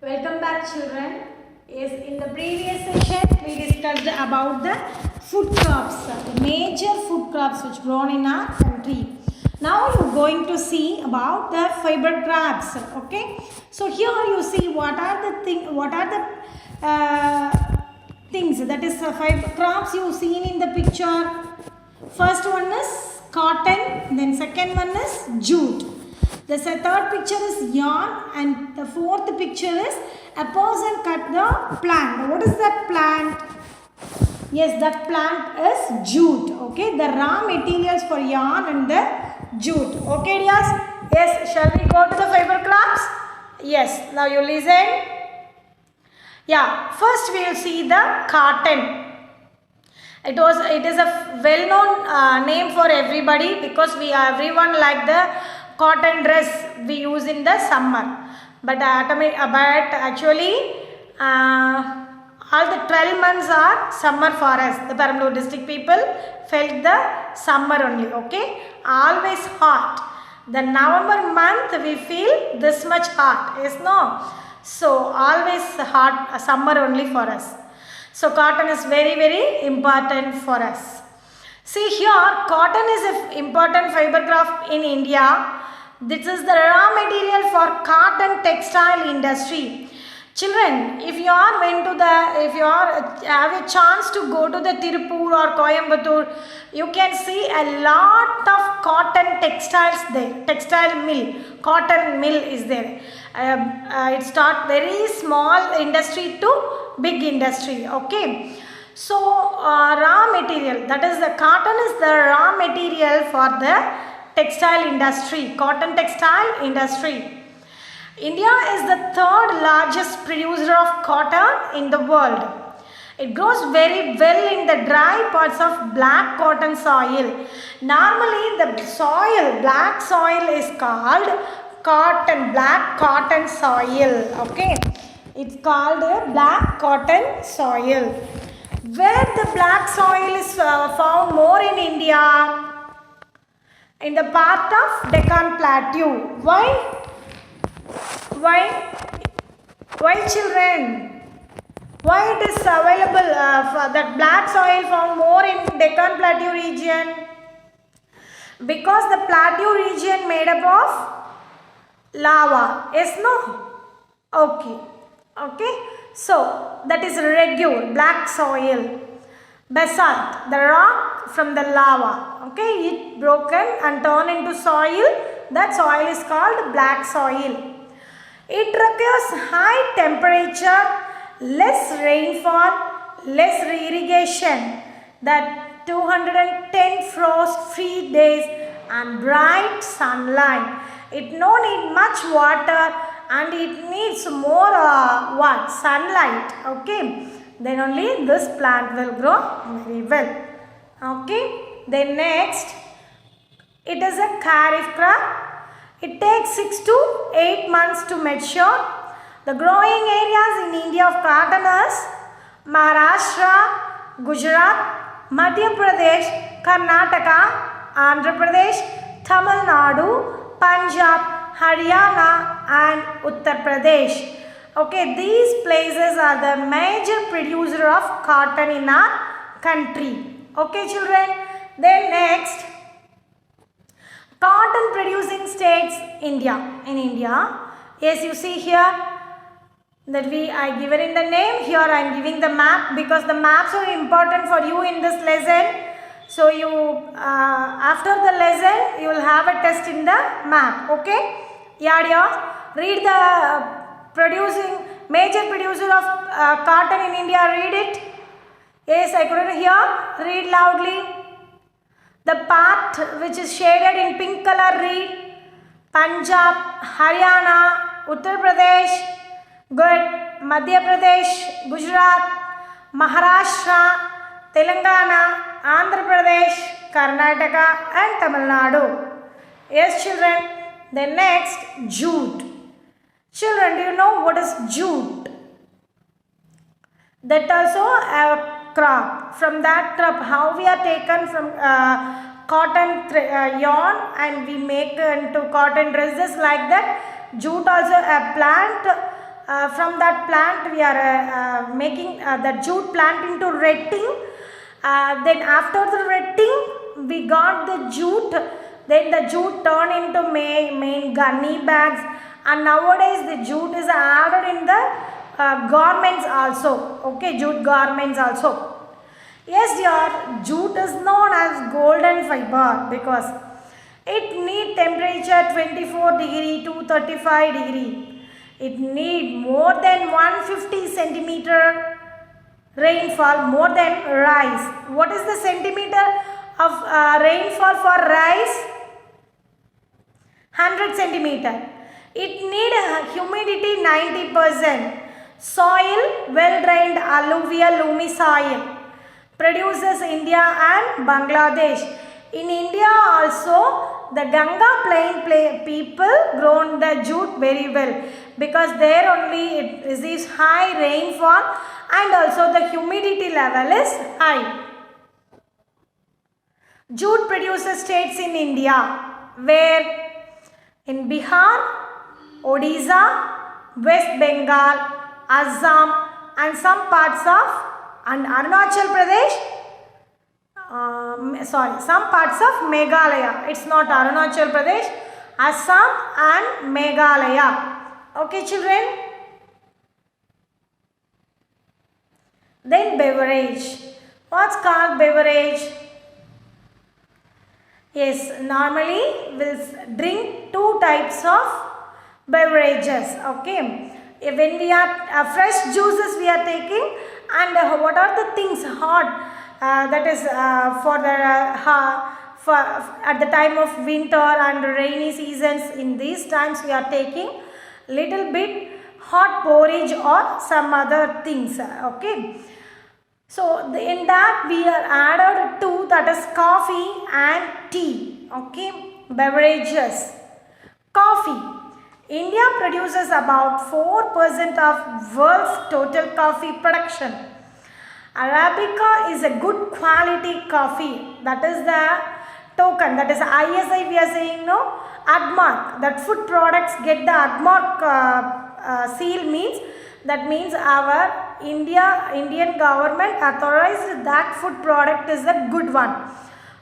Welcome back, children. Yes, in the previous session we discussed about the food crops, the major food crops which grown in our country. Now you are going to see about the fiber crops. Okay, so here you see what are the things that is fiber crops you seen in the picture. First one is cotton, then second one is jute. The third picture is yarn, and the fourth picture is a person cut the plant. What is that plant? Yes, that plant is jute. Okay, the raw materials for yarn and the jute. Okay, dears? Yes, shall we go to the fiber crops? Yes, now you listen. Yeah, first we will see the cotton. It is a well-known name for everybody because everyone like the cotton dress we use in the summer, but actually all the 12 months are summer for us. The Perambalur district people felt the summer only. Okay, always hot. The November month we feel this much hot, yes, no? So always hot summer only for us. So cotton is very important for us. See here, cotton is an important fiber crop in India. This is the raw material for cotton textile industry. Children, if you have a chance to go to the Tirupur or Coimbatore, you can see a lot of cotton textiles there. Cotton mill is there. It starts very small industry to big industry. Okay. So raw material, that is the cotton is the raw material for the textile industry, cotton textile industry. India is the third largest producer of cotton in the world. It grows very well in the dry parts of black cotton soil. Normally the soil, black soil is called black cotton soil. Okay, it's called black cotton soil. Where the black soil is found more in India? In the part of Deccan Plateau. Why children? Why it is available for that black soil found more in Deccan Plateau region? Because the plateau region made up of lava. Yes, no? Okay. So that is regular black soil. Basalt, the rock from the lava. Okay, it broken and turned into soil. That soil is called black soil. It requires high temperature, less rainfall, less irrigation, that 210 frost-free days and bright sunlight. It no need much water and it needs more sunlight. Okay, then only this plant will grow very well. Okay, then next, it is a kharif crop. It takes 6 to 8 months to mature. The growing areas in India of cotton is Maharashtra, Gujarat, Madhya Pradesh, Karnataka, Andhra Pradesh, Tamil Nadu, Punjab, Haryana and Uttar Pradesh. Okay, these places are the major producer of cotton in our country. Okay, children. Then next, cotton producing states in India. Yes, you see here that I given in the name. Here I am giving the map because the maps are important for you in this lesson. So you after the lesson you will have a test in the map. Okay, yeah, dear. Read the major producer of cotton in India. Read it. Yes, I couldn't hear. Read loudly. The part which is shaded in pink color, read. Punjab, Haryana, Uttar Pradesh, good. Madhya Pradesh, Gujarat, Maharashtra, Telangana, Andhra Pradesh, Karnataka and Tamil Nadu. Yes, children. Then next, jute. Children, do you know what is jute? That also a crop. From that crop, how we are taken from cotton yarn and we make into cotton dresses like that. Jute also a plant from that plant we are making the jute plant into retting. Then after the retting we got the jute, then the jute turned into main gunny bags, and nowadays the jute is added in the garments also. Okay, jute garments also. Yes dear, jute is known as golden fiber because it need temperature 24 degree to 35 degree. It need more than 150 centimeter rainfall, more than rice. What is the centimeter of rainfall for rice? 100 centimeter. It need humidity 90%. Soil well drained alluvial loamy soil. Produces India and Bangladesh. In India also the Ganga plain people grown the jute very well because there only it receives high rainfall and also the humidity level is high. Jute produces states in India where in Bihar, Odisha, West Bengal, Assam and some parts of Arunachal Pradesh, some parts of Meghalaya. It's not Arunachal Pradesh, Assam and Meghalaya. Okay children. Then beverage. What's called beverage? Yes, normally we'll drink two types of beverages. Okay. When we are fresh juices we are taking, and what are the things hot that is for at the time of winter and rainy seasons. In these times we are taking little bit hot porridge or some other things. Okay, so in that we are added two, that is coffee and tea. Okay, beverages. Coffee. India produces about 4% of world's total coffee production. Arabica is a good quality coffee. That is the token. That is ISI we are saying, no? ADMARC. That food products get the ADMARC seal means, that means our Indian government authorized that food product is a good one.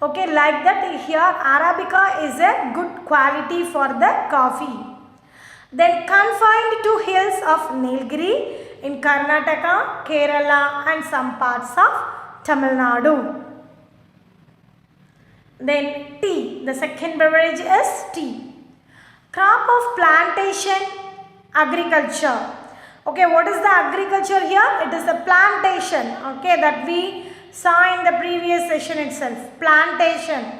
Okay, like that here Arabica is a good quality for the coffee. Then confined to hills of Nilgiri in Karnataka, Kerala and some parts of Tamil Nadu. Then tea. The second beverage is tea. Crop of plantation agriculture. Okay, what is the agriculture here? It is the plantation. Okay, that we saw in the previous session itself. Plantation.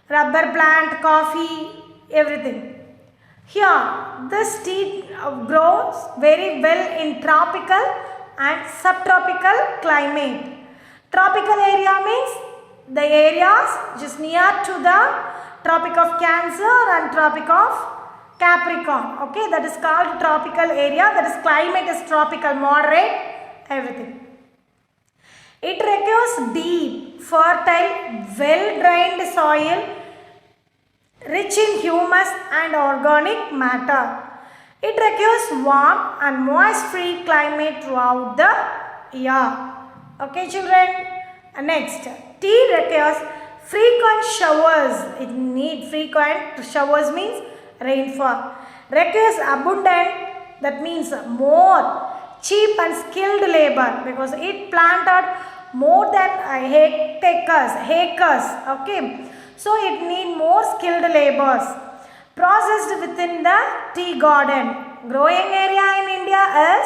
Rubber plant, coffee, everything. Here, this tea grows very well in tropical and subtropical climate. Tropical area means the areas just near to the Tropic of Cancer and Tropic of Capricorn. Okay, that is called tropical area. That is climate is tropical, moderate, everything. It requires deep, fertile, well-drained soil, rich in humus and organic matter. It requires warm and moist-free climate throughout the year. Okay children. Next, tea requires frequent showers. It needs frequent showers means rainfall. Requires abundant, that means more cheap and skilled labor because it planted more than acres. Okay. So it need more skilled laborers. Processed within the tea garden. Growing area in India is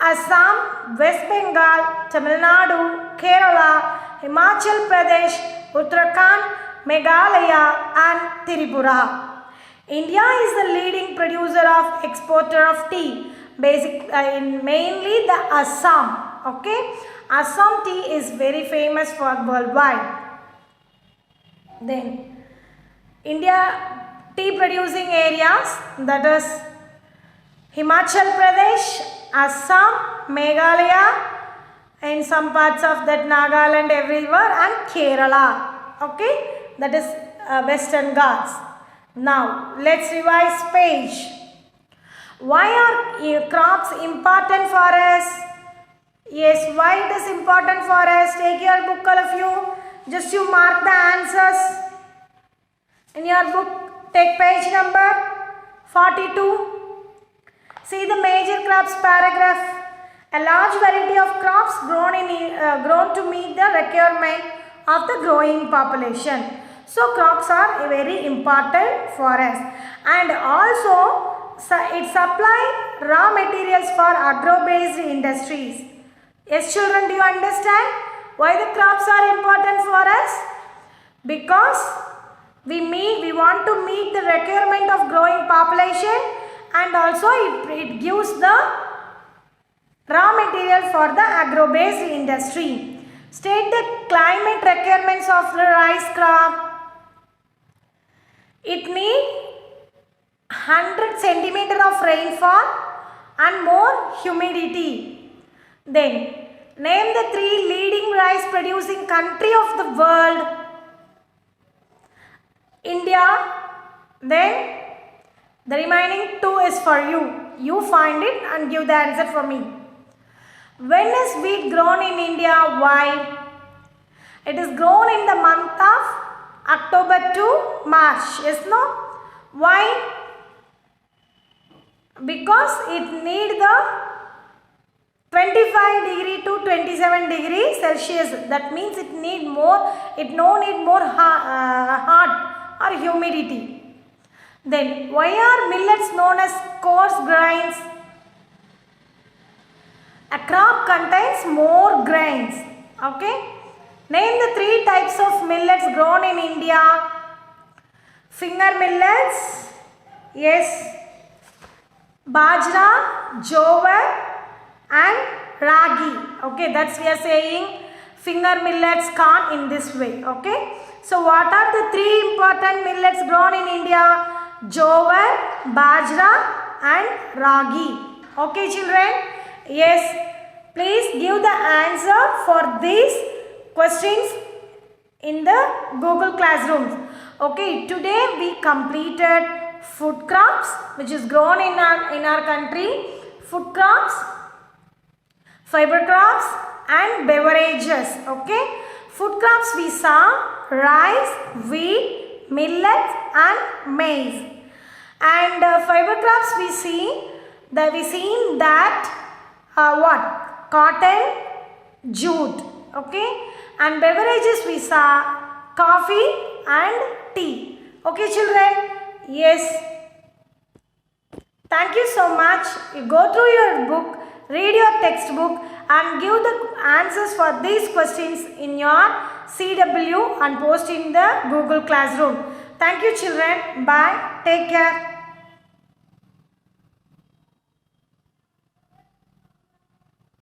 Assam, West Bengal, Tamil Nadu, Kerala, Himachal Pradesh, Uttarakhand, Meghalaya and Tripura. India is the leading producer of exporter of tea, in mainly the Assam. Okay, Assam tea is very famous for worldwide. Then India tea producing areas, that is Himachal Pradesh, Assam, Meghalaya, and some parts of that Nagaland everywhere, and Kerala. Okay, that is Western Ghats. Now let's revise page. Why are crops important for us? Yes, why it is important for us? Take your book, all of you. Just you mark the answers in your book. Take page number 42. See the major crops paragraph. A large variety of crops grown to meet the requirement of the growing population. So crops are very important for us, and also it supply raw materials for agro-based industries. Yes, children, do you understand why the crops are important for us? Because we want to meet the requirement of growing population, and also it gives the raw material for the agro-based industry. State the climate requirements of the rice crop. It needs 100 centimeter of rainfall and more humidity. Then name the 3 leading rice producing country of the world. India. Then the remaining 2 is for you. You find it and give the answer for me. When is wheat grown in India? Why? It is grown in the month of October to March. Yes, no? Why? Because it needs the 25 degree to 27 degree Celsius. That means it no need more hot or humidity. Then why are millets known as coarse grains? A crop contains more grains. Okay. Name the 3 types of millets grown in India. Finger millets. Yes. Bajra, jowar and ragi. Okay, that's we are saying finger millets corn in this way. Okay. So what are the 3 important millets grown in India? Jowar, bajra and ragi. Okay, children. Yes. Please give the answer for these questions in the Google Classrooms. Okay, today we completed food crops which is grown in our country, food crops, fiber crops and beverages. Okay, food crops we saw rice, wheat, millet and maize, and fiber crops we seen that what? Cotton, jute. Okay, and beverages we saw coffee and tea. Okay, children. Yes. Thank you so much. You go through your book, read your textbook and give the answers for these questions in your CW and post in the Google Classroom. Thank you, children. Bye. Take care.